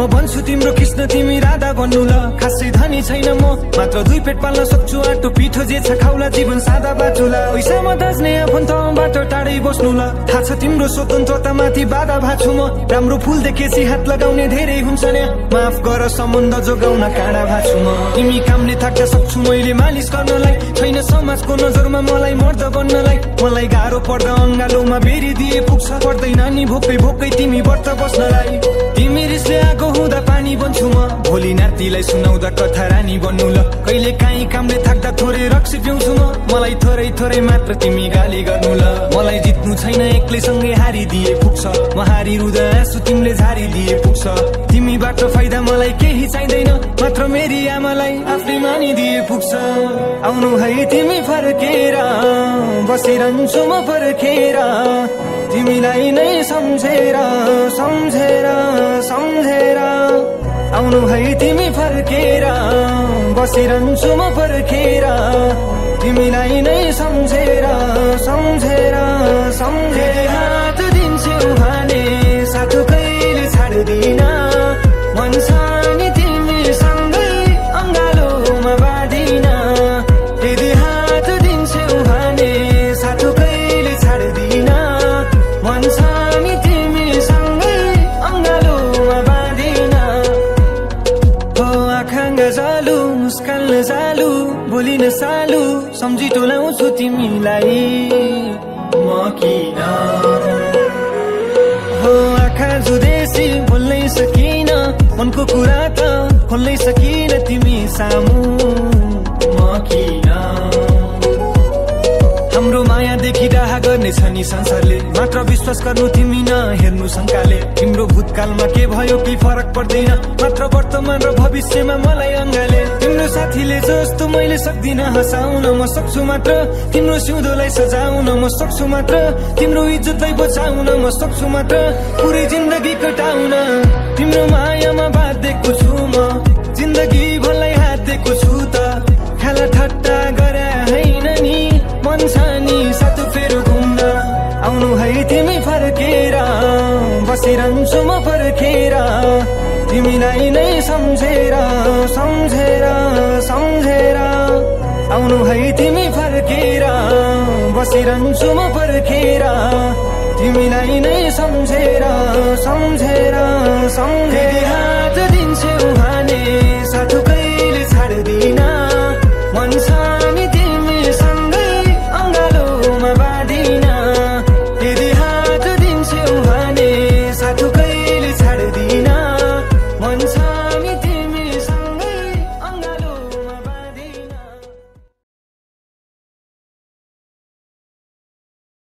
भन्छु तिम्रो कृष्ण तिमी राधा भन्नु ल। खासै धनी छैन म, मात्र 2 पेट पाल्न सक्छु, आटो पिठो जे छ खाउला, जीवन सादा बाटुला। पैसामा दाज्ने आफन्तबाट टाढै बस्नु ल। थाहा छ तिम्रो स्वतन्त्रतामाथि बाधा भाछु म, राम्रो फुल देखेपछि हात लगाउने धेरै हुन्छ नि, माफ गर सम्बन्ध जोगाउन काँडा भाछु म। तिमी कामले थाक्दा सक्छु मैले मालिस गर्नलाई, छैन समाजको नजरमा मलाई मर्द बन्नलाई। मलाई गाह्रो पर्दा अङ्गालोमा बेरी दिए पुग्छ, पर्दैन नि भोकै भोकै तिमी व्रत बस्नलाई। तिमी रिसले आगो हुँदा पानी बन्छु म, भोलि नातिलाई सुनाउँदा कथा रानी बन्नु ल। कहिले काहीँ कामले थाक्दा थोरै रक्सी पिउँछु म, मलाई थोरै थोरै मात्र तिमी गाली गर्नु ल। मलाई जित्नु छैन एक्लैसँगै हारिदिए पुग्छ, म हारिरुँदा आँसु तिमीले झारिदिए पुग्छ। तिमीबाट फाइदा मलाई केही चाहिँदैन, मात्र मेरी आमालाई आफै मानिदिए पुग्छ। आउनु है तिमी फर्केर, बसिरहन्छु म पर्खेर, तिमीलाई नै सम्झेर सम्झेर सम्झेर। आउनु है तिमी फर्केर, बसिरहन्छु म पर्खेर, तिमीलाई नै सम्झेर सम्झेर सम्झेर। हात दिन्छु भने साथो कहिले छाड्दिन, मन छ नि तिमीसँगै अङ्गालोमा बाँधिन। यदि हात दिन्छु भने साथो कहिले छाड्दिन, मन छ नि तिमीसँगै अङ्गालोमा बाँधिन। हो आँखा गजालु मुस्कान जालु, बोलिन सालु, सम्झी टोलाउँछु तिमीलाई म किन। हो आँखा जुदेसी बोल्नै सकिन, मनको कुरा त खोल्नै सकिन तिमी सामु म किन। हाम्रो माया देखि डाहा गर्नेछ नि संसारले, मात्र विश्वास गर्नु तिमी न हेर्नु शङ्काले। तिम्रो भूतकालमा के भयो कि फरक पर्दैन, मात्र वर्तमान र भविष्यमा मलाई अङ्गाले। तिम्रो साथीले जस्तो मैले सक्दिन हँसाउन, म सक्छु मात्र तिम्रो सिउँदोलाई सजाउन, म सक्छु मात्र तिम्रो इज्जतलाई बचाउन, म सक्छु मात्र पुरै जिन्दगी कटाउन। तिम्रो मायामा बाँधेको छु म, जिन्दगी भलाई हातेको छु त। खेला ठट्टा गरे होइन नि, मन छ नि साथो फेरि घुम्न। आउनु है तिमी फर्केर, बसिरहन्छु म पर्खेर, तिमीलाई नै सम्झेर सम्झेर सम्झेर। आउनु है तिमी फर्केर, बसिरहन्छु म पर्खेर, तिमीलाई नै सम्झेर सम्झेर सम्झेर। हात दिन्छु